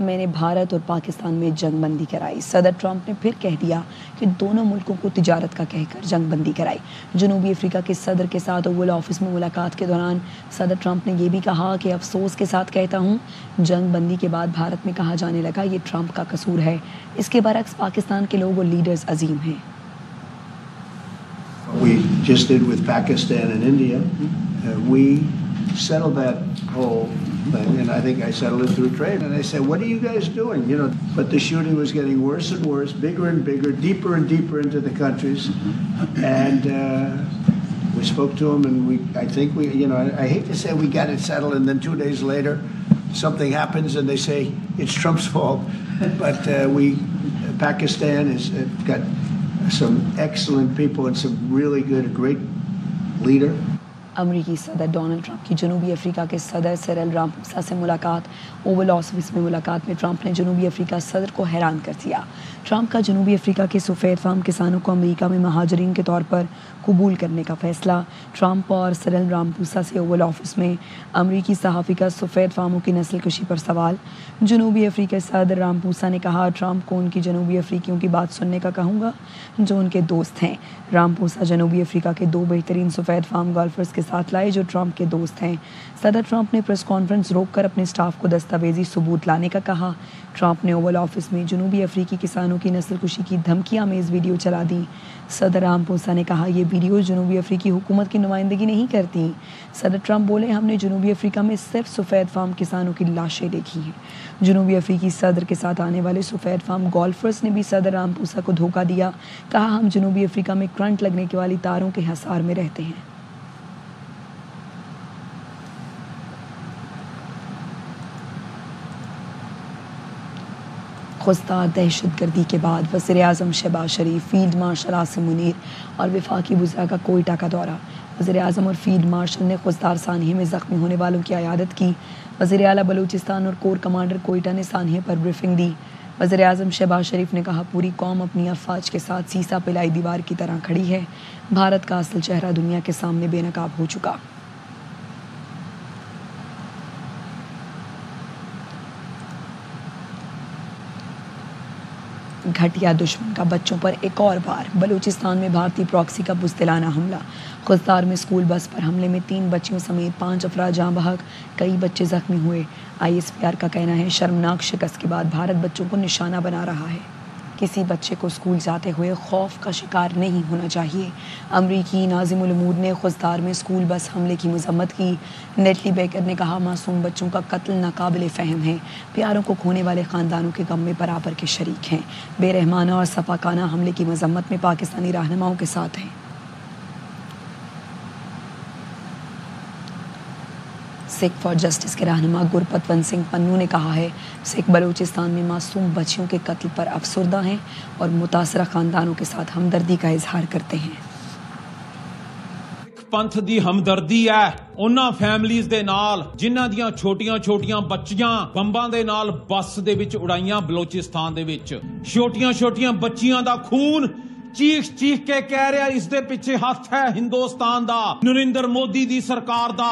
میں نے بھارت اور پاکستان میں جنگ بندی کرائی. صدر ٹرمپ نے پھر کہہ دیا کہ دونوں ملکوں کو تجارت کا کہہ کر جنگ بندی کرائی. جنوبی افریقہ کے صدر کے ساتھ اوول آفس میں ملاقات کے دوران صدر ٹرمپ نے یہ بھی کہا کہ افسوس کے ساتھ کہتا ہوں جنگ بندی کے بعد بھارت میں کہا جانے لگا یہ ٹرمپ کا قصور ہے. اس کے برعکس پاکستان کے لوگ اور لیڈرز عظیم ہیں. We just did with Pakistan and India. We settled that whole thing, and I think I settled it through trade. And I said, what are you guys doing? You know, but the shooting was getting worse and worse, bigger and bigger, deeper and deeper into the countries. And we spoke to them, and I think I hate to say we got it settled, and then 2 days later, something happens, and they say it's Trump's fault. But Pakistan has got some excellent people and some really good, great leader. امریکی صدر Donald Trump کی جنوبی افریقہ کے صدر Cyril رامپوسا سے ملاقات. Oval office میں ملاقات میں ٹرمپ نے جنوبی افریقہ صدر کو حیران کر دیا. ٹرمپ کا جنوبی افریقہ کے سفید فام کسانوں کو امریکہ میں مہاجرین کے طور پر قبول کرنے کا فیصلہ. ٹرمپ اور سیرل رامپوسا سے اوول آفس میں امریکی صحافی کا سفید فاموں کی نسل کشی پر سوال. جنوبی افریقہ صدر رامپوسا نے کہا ٹرمپ کو ان کی جنوبی افریقیوں کی بات سننے کا کہوں گا جو ان کے دوست ہیں. رامپوسا جنوبی افریقہ کے 2 بہترین سفید فام گولفرز کے ساتھ لائے جو ٹرمپ کے دوست ہیں. صدر ٹرمپ نے پریس کانفرنس روک کر اپنے سٹاف کو دستاویزی ثبوت لانے کا کہا. ٹرمپ نے اوول آفس میں جنوبی افریقی کسانوں کی نسل کشی کی دھمکی آمیز ویڈیو چلا دی. صدر رامپوسا نے کہا یہ ویڈیو جنوبی افریقی حکومت کی نمائندگی نہیں کرتی. صدر ٹرمپ بولے ہم نے جنوبی افریقہ میں صرف سفید فام کسانوں کی لاشیں دیکھی ہیں. جنوبی افریقی صدر کے ساتھ آنے والے سفید فام گولفرز نے بھی صدر رامپوسا کو دھوکہ دیا. کہا ہم جنوبی افریقہ میں کرنٹ لگنے کے والی تاروں کے حصار میں رہتے ہیں. خستار دہشت گردی کے بعد وزیر اعظم شہباز شریف، فیلڈ مارشل عاصم منیر اور وفاقی وزراء کا کوئٹہ کا دورہ. وزیر اعظم اور فیلڈ مارشل نے خستار سانحے میں زخمی ہونے والوں کی عیادت کی. وزیر اعلیٰ بلوچستان اور کور کمانڈر کوئٹہ نے سانحے پر بریفنگ دی. وزیر اعظم شہباز شریف نے کہا پوری قوم اپنی افواج کے ساتھ سیسا پلائی دیوار کی طرح کھڑی ہے. بھارت کا اصل چہرہ دنیا کے سامنے بے نقاب ہو چکا. گھٹیا دشمن کا بچوں پر ایک اور بار. بلوچستان میں بھارتی پراکسی کا بزدلانہ حملہ. خضدار میں اسکول بس پر حملے میں 3 بچیوں سمیت 5 افراد جاں بحق، کئی بچے زخمی ہوئے. ISPR کا کہنا ہے شرمناک شکست کے بعد بھارت بچوں کو نشانہ بنا رہا ہے. کسی بچے کو اسکول جاتے ہوئے خوف کا شکار نہیں ہونا چاہیے. امریکی ناظم الامور نے خضدار میں اسکول بس حملے کی مذمت کی. نیٹلی بیکر نے کہا معصوم بچوں کا قتل ناقابل فہم ہے. پیاروں کو کھونے والے خاندانوں کے غم میں برابر کے شریک ہیں. بے رحمانہ اور سفاکانہ حملے کی مذمت میں پاکستانی رہنماؤں کے ساتھ ہیں. سکھ فار جسٹس کے رہنما گرپتونت سنگھ پنو نے کہا ہے سکھ بلوچستان میں معصوم بچیوں کے قتل پر افسردہ ہیں اور متاثرہ خاندانوں کے ساتھ ہمدردی کا اظہار کرتے ہیں. ਪੰਥ ਦੀ ਹਮਦਰਦੀ ਹੈ ਉਹਨਾਂ ਫੈਮਲੀਆਂ ਦੇ ਨਾਲ ਜਿਨ੍ਹਾਂ ਦੀਆਂ ਛੋਟੀਆਂ-ਛੋਟੀਆਂ ਬੱਚੀਆਂ ਬੰਬਾਂ ਦੇ ਨਾਲ ਬੱਸ ਦੇ ਵਿੱਚ ਉਡਾਈਆਂ ਬਲੋਚਿਸਤਾਨ ਦੇ ਵਿੱਚ. ਛੋਟੀਆਂ-ਛੋਟੀਆਂ ਬੱਚੀਆਂ ਦਾ ਖੂਨ ਚੀਖ ਕੇ ਕਹਿ ਰਿਹਾ ਇਸ ਦੇ ਪਿੱਛੇ ਹੱਥ ਹੈ ਹਿੰਦੁਸਤਾਨ ਦਾ, ਨਰਿੰਦਰ ਮੋਦੀ ਦੀ ਸਰਕਾਰ ਦਾ.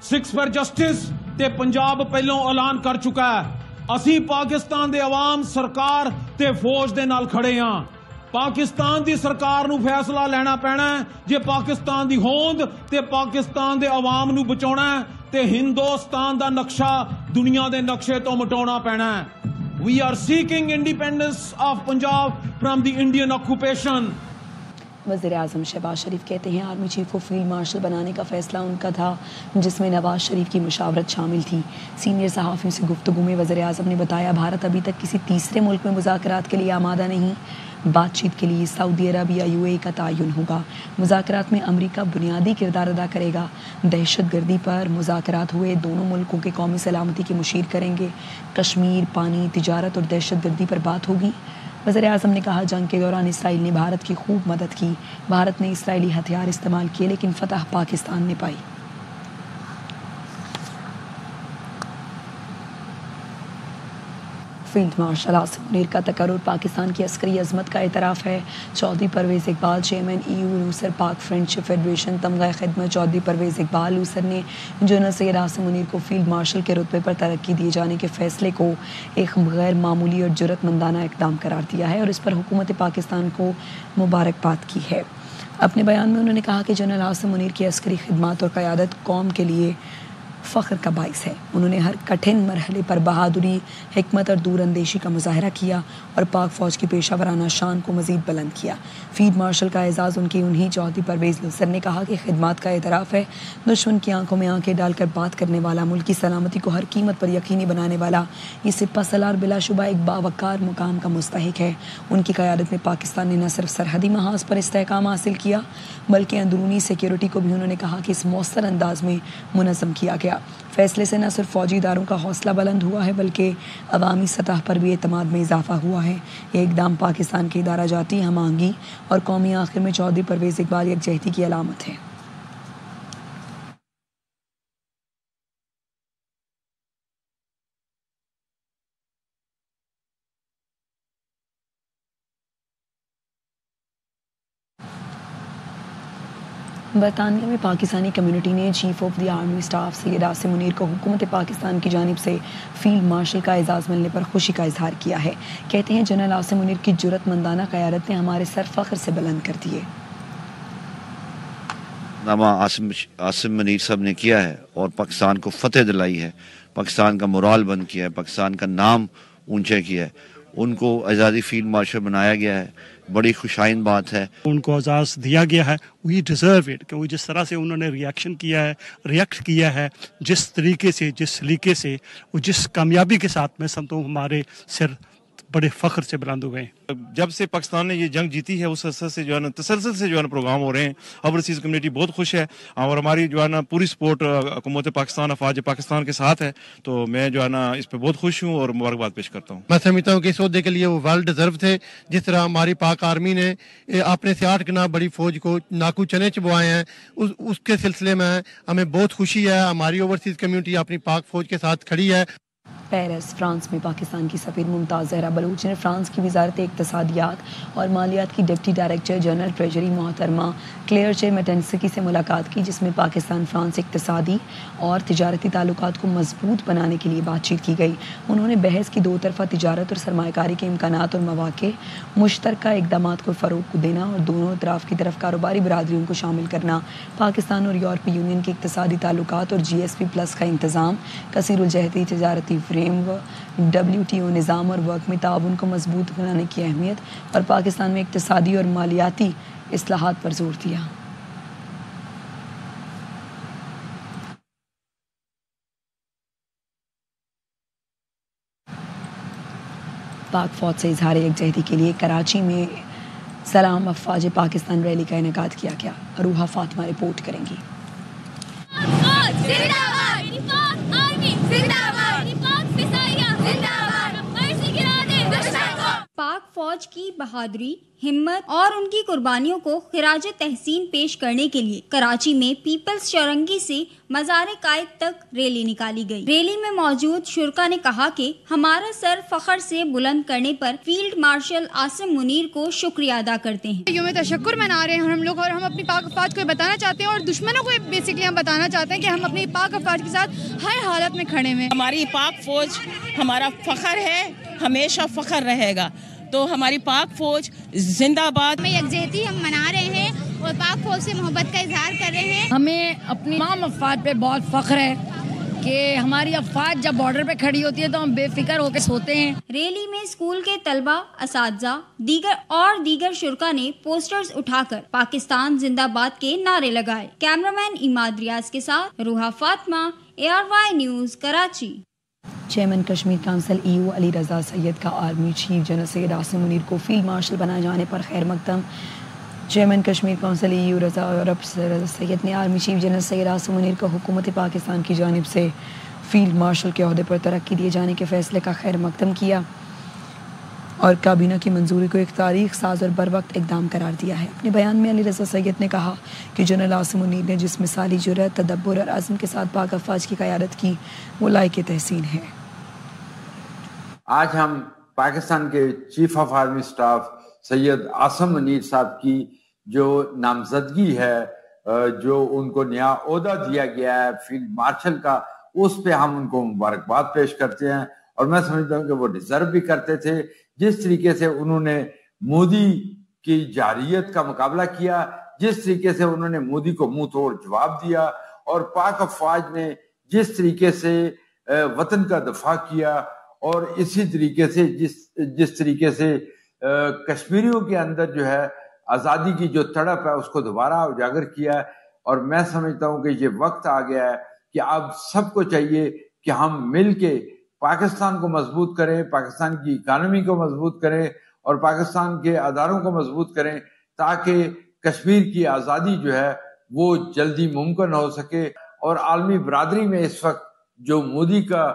ਸਿੱਖਸ ਫਾਰ ਜਸਟਿਸ ਤੇ ਪੰਜਾਬ ਪਹਿਲਾਂ ਐਲਾਨ ਕਰ ਚੁੱਕਾ ਹੈ ਅਸੀਂ ਪਾਕਿਸਤਾਨ ਦੇ ਆਵਾਮ, ਸਰਕਾਰ ਤੇ ਫੌਜ ਦੇ ਨਾਲ ਖੜੇ ਹਾਂ. ਪਾਕਿਸਤਾਨ ਦੀ ਸਰਕਾਰ ਨੂੰ ਫੈਸਲਾ ਲੈਣਾ ਪੈਣਾ ਹੈ ਜੇ ਪਾਕਿਸਤਾਨ ਦੀ ਹੋਂਦ ਤੇ ਪਾਕਿਸਤਾਨ ਦੇ ਆਵਾਮ ਨੂੰ ਬਚਾਉਣਾ ਹੈ ਤੇ ਹਿੰਦੁਸਤਾਨ ਦਾ ਨਕਸ਼ਾ ਦੁਨੀਆ ਦੇ ਨਕਸ਼ੇ ਤੋਂ ਮਿਟਾਉਣਾ ਪੈਣਾ ਹੈ. We are seeking independence of Punjab from the Indian occupation. وزیر اعظم شہباز شریف کہتے ہیں آرمی چیف کو فیلڈ مارشل بنانے کا فیصلہ ان کا تھا جس میں نواز شریف کی مشاورت شامل تھی. سینئر صحافیوں سے گفتگو میں وزیر اعظم نے بتایا بھارت ابھی تک کسی تیسرے ملک میں مذاکرات کے لیے آمادہ نہیں. بات چیت کے لیے سعودی عرب یا UAE کا تعین ہوگا. مذاکرات میں امریکہ بنیادی کردار ادا کرے گا. دہشت گردی پر مذاکرات ہوئے دونوں ملکوں کے قومی سلامتی کی مشیر کریں گے. کشمیر، پانی، تجارت اور دہشت گردی پر بات ہوگی. وزیر اعظم نے کہا جنگ کے دوران اسرائیل نے بھارت کی خوب مدد کی. بھارت نے اسرائیلی ہتھیار استعمال کیے لیکن فتح پاکستان نے پائی. فیلڈ مارشل عاصم منیر کا تقرر پاکستان کی عسکری عظمت کا اعتراف ہے. چودھری پرویز اقبال چیئرمین EU لوسر پاک فرینڈشپ فیڈریشن تمغہ خدمت چودھری پرویز اقبال لوسر نے جنرل سید عاصم منیر کو فیلڈ مارشل کے رتبے پر ترقی دیے جانے کے فیصلے کو ایک غیر معمولی اور جرأت مندانہ اقدام قرار دیا ہے اور اس پر حکومت پاکستان کو مبارکباد کی ہے. اپنے بیان میں انہوں نے کہا کہ جنرل عاصم منیر کی عسکری خدمات اور قیادت قوم کے لیے فخر کا باعث ہے. انہوں نے ہر کٹھن مرحلے پر بہادری، حکمت اور دور اندیشی کا مظاہرہ کیا اور پاک فوج کی پیشہ ورانہ شان کو مزید بلند کیا. فیلڈ مارشل کا اعزاز ان کی انہی چودھری پرویز لوسر نے کہا کہ خدمات کا اعتراف ہے. دشمن کی آنکھوں میں آنکھیں ڈال کر بات کرنے والا، ملک کی سلامتی کو ہر قیمت پر یقینی بنانے والا یہ سپہ سالار بلا شبہ ایک باوقار مقام کا مستحق ہے. ان کی قیادت میں پاکستان نے نہ صرف سرحدی محاذ پر استحکام حاصل کیا بلکہ اندرونی سیکیورٹی کو بھی انہوں نے کہا کہ اس مؤثر انداز میں منظم کیا گیا. فیصلے سے نہ صرف فوجی اداروں کا حوصلہ بلند ہوا ہے بلکہ عوامی سطح پر بھی اعتماد میں اضافہ ہوا ہے. یہ اقدام پاکستان کی ادارہ جاتی ہم آہنگی اور قومی آخر میں چودھری پرویز اقبال یکجہتی کی علامت ہے. برطانیہ میں پاکستانی کمیونٹی نے chief of the army staff Syed Asim Munir کو حکومت پاکستان کی جانب سے فیلڈ مارشل کا اعزاز ملنے پر خوشی کا اظہار کیا ہے. کہتے ہیں جنرل عاصم منیر کی جرأت مندانہ قیادت نے ہمارے سر فخر سے بلند کر دیے. نامہ عاصم منیر صاحب نے کیا ہے اور پاکستان کو فتح دلائی ہے، پاکستان کا مورال بند کیا ہے، پاکستان کا نام اونچا کیا ہے. ان کو آزادی فیلڈ مارشل بنایا گیا ہے، بڑی خوشائند بات ہے. ان کو اعزاز دیا گیا ہے. وی ڈیزرو اٹ کہ جس طرح سے انہوں نے ریئیکٹ کیا ہے جس طریقے سے جس سلیقے سے وہ جس کامیابی کے ساتھ میں سمجھتا ہوں ہمارے سر بڑے فخر سے بلند ہوئے ہیں. جب سے پاکستان نے یہ جنگ جیتی ہے اس عرصے سے جو ہے نا تسلسل سے جو ہے نا پروگرام ہو رہے ہیں. اوورسیز کمیونٹی بہت خوش ہے اور ہماری جو ہے نا پوری سپورٹ حکومت پاکستان افواج پاکستان کے ساتھ ہے. تو میں جو ہے نا اس پہ بہت خوش ہوں اور مبارکباد پیش کرتا ہوں. میں سمجھتا ہوں کہ اس عہدے کے لیے وہ ویل ڈیزرو تھے. جس طرح ہماری پاک آرمی نے اپنے 68 گنا بڑی فوج کو ناکو چنے چبوائے ہیں، اس کے سلسلے میں ہمیں بہت خوشی ہے. ہماری اوورسیز کمیونٹی اپنی پاک فوج کے ساتھ کھڑی ہے. پیرس فرانس میں پاکستان کی سفیر ممتاز زہرا بلوچ نے فرانس کی وزارت اقتصادیات اور مالیات کی ڈپٹی ڈائریکٹر جنرل ٹریجری محترمہ کلیئر چے میٹنسکی سے ملاقات کی، جس میں پاکستان فرانس اقتصادی اور تجارتی تعلقات کو مضبوط بنانے کے لیے بات چیت کی گئی. انہوں نے بحث کی دو طرفہ تجارت اور سرمایہ کاری کے امکانات اور مواقع، مشترکہ اقدامات کو فروغ دینا اور دونوں اطراف کی طرف کاروباری برادریوں کو شامل کرنا، پاکستان اور یورپی یونین کے اقتصادی تعلقات اور GSP+ کا انتظام، کثیر الجہتی تجارتی فریم WTO نظام اور ورک میں تعاون کو مضبوط بنانے کی اہمیت اور پاکستان میں اقتصادی اور مالیاتی اصلاحات پر زور دیا. پاک فوج سے اظہار یکجہتی کے لیے کراچی میں سلام افواج پاکستان ریلی کا انعقاد کیا گیا. روحا فاطمہ رپورٹ کریں گی. پاک فوج کی بہادری، ہمت اور ان کی قربانیوں کو خراج تحسین پیش کرنے کے لیے کراچی میں پیپلز چورنگی سے مزار قائد تک ریلی نکالی گئی. ریلی میں موجود شرکا نے کہا کہ ہمارا سر فخر سے بلند کرنے پر فیلڈ مارشل عاصم منیر کو شکریہ ادا کرتے ہیں. یوم تشکر منا رہے ہیں ہم لوگ اور ہم اپنی پاک افواج کو بتانا چاہتے ہیں اور دشمنوں کو بیسکلی ہم بتانا چاہتے ہیں کہ ہم اپنی پاک افواج کے ساتھ ہر حالت میں کھڑے ہیں. ہماری پاک فوج ہمارا فخر ہے، ہمیشہ فخر رہے گا. تو ہماری پاک فوج زندہ باد. میں یکجہتی ہم منا رہے ہیں اور پاک فوج سے محبت کا اظہار کر رہے ہیں. ہمیں اپنی تمام افواج پہ بہت فخر ہے کہ ہماری افواج جب بارڈر پہ کھڑی ہوتی ہے تو ہم بے فکر ہو کے سوتے ہیں. ریلی میں اسکول کے طلبہ، اساتذہ، دیگر شرکا نے پوسٹرز اٹھا کر پاکستان زندہ باد کے نعرے لگائے. کیمرامین اماد ریاض کے ساتھ Rooha Fatima, ARY news Karachi. Chairman Kashmir council EU Ali Raza Syed کا army chief general Syed Asim Munir کو فیلڈ مارشل بنائے جانے پر خیر مقدم. Chairman Kashmir council EU Raza Syed نے army chief general Syed Asim Munir کو حکومت پاکستان کی جانب سے فیلڈ مارشل کے عہدے پر ترقی دیے جانے کے فیصلے کا خیر مقدم کیا اور کابینہ کی منظوری کو ایک تاریخ ساز اور بروقت اقدام قرار دیا ہے. اپنے بیان میں علی رضا سید نے کہا کہ جنرل عاصم منیر نے جس مثالی جرأت، تدبر اور عزم کے ساتھ پاک افواج کی قیادت کی وہ لائق تحسین ہے. آج ہم پاکستان کے چیف آف آرمی سٹاف سید عاصم منیر صاحب کی جو نامزدگی ہے، جو ان کو نیا عہدہ دیا گیا ہے فیلڈ مارشل کا، اس پہ ہم ان کو مبارکباد پیش کرتے ہیں، اور میں سمجھتا ہوں کہ وہ ڈیزرو بھی کرتے تھے۔ جس طریقے سے انہوں نے مودی کی جارحیت کا مقابلہ کیا، جس طریقے سے انہوں نے مودی کو منہ توڑ جواب دیا، اور پاک افواج نے جس طریقے سے وطن کا دفاع کیا، اور اسی طریقے سے جس طریقے سے کشمیریوں کے اندر جو ہے آزادی کی جو تڑپ ہے اس کو دوبارہ اجاگر کیا ہے۔ اور میں سمجھتا ہوں کہ یہ وقت آ گیا ہے کہ اب سب کو چاہیے کہ ہم مل کے پاکستان کو مضبوط کریں، پاکستان کی اکانومی کو مضبوط کریں، اور پاکستان کے اداروں کو مضبوط کریں، تاکہ کشمیر کی آزادی جو ہے وہ جلدی ممکن ہو سکے۔ اور عالمی برادری میں اس وقت جو مودی کا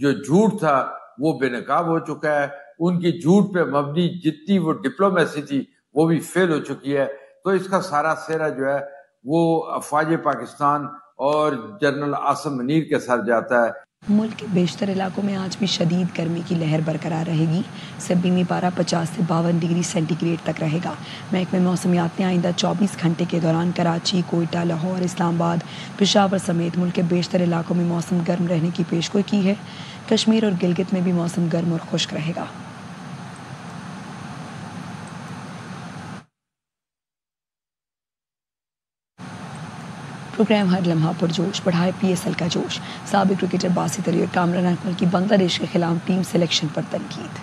جو جھوٹ تھا وہ بے نقاب ہو چکا ہے، ان کی جھوٹ پہ مبنی جتنی وہ ڈپلومیسی تھی وہ بھی فیل ہو چکی ہے۔ تو اس کا سارا سہرا جو ہے وہ افواج پاکستان اور جنرل عاصم منیر کے سر جاتا ہے۔ ملک کے بیشتر علاقوں میں آج بھی شدید گرمی کی لہر برقرار رہے گی۔ سبیمی پارہ 50 سے 52 ڈگری سینٹی گریڈ تک رہے گا۔ محکمہ موسمیات نے آئندہ 24 گھنٹے کے دوران کراچی، کوئٹہ، لاہور، اسلام آباد، پشاور سمیت ملک کے بیشتر علاقوں میں موسم گرم رہنے کی پیشگوئی کی ہے۔ کشمیر اور گلگت میں بھی موسم گرم اور خشک رہے گا۔ پروگرام ہر لمحہ پرجوش، بڑھائے پی ایس ایل کا جوش۔ سابق کرکٹر باسط علی اور کامران اکمل کی بنگلہ دیش کے خلاف ٹیم سلیکشن پر تنقید۔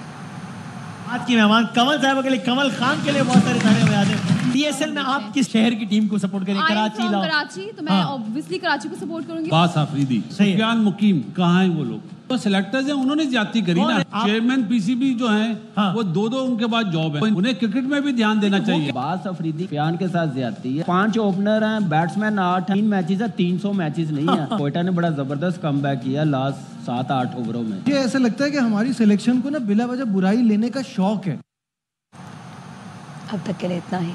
آج کی مہمان کمل صاحبہ کے لیے، کمل خان کے لیے بہت سارے تانے یاد ہیں۔ پی ایس ایل میں آپ کس شہر کی ٹیم کو سپورٹ کریں؟ کراچی، تو میں اوبویسلی کراچی کو سپورٹ کروں گی۔ باس آفریدی، سفیان مقیم، کہاں ہیں وہ لوگ؟ تو سلیکٹرز ہیں، انہوں نے زیادتی کری نا۔ چیئرمین پی سی بی جو ہیں وہ دو ان کے بعد جاب ہے، انہیں کرکٹ میں بھی دھیان دینا چاہیے۔ باس آفریدی سفیان کے ساتھ زیادتی ہے۔ 5 اوپنر ہیں، بیٹسمین 8 ہیں، 3 میچز ہیں، 300 میچز نہیں ہیں۔ کوئٹہ نے بڑا زبردست کم بیک کیا لاسٹ 7-8 اووروں میں۔ یہ ایسا لگتا ہے کہ ہماری سلیکشن کو نا بلا وجہ برائی لینے کا شوق ہے۔ اب تک کے لیے اتنا ہی۔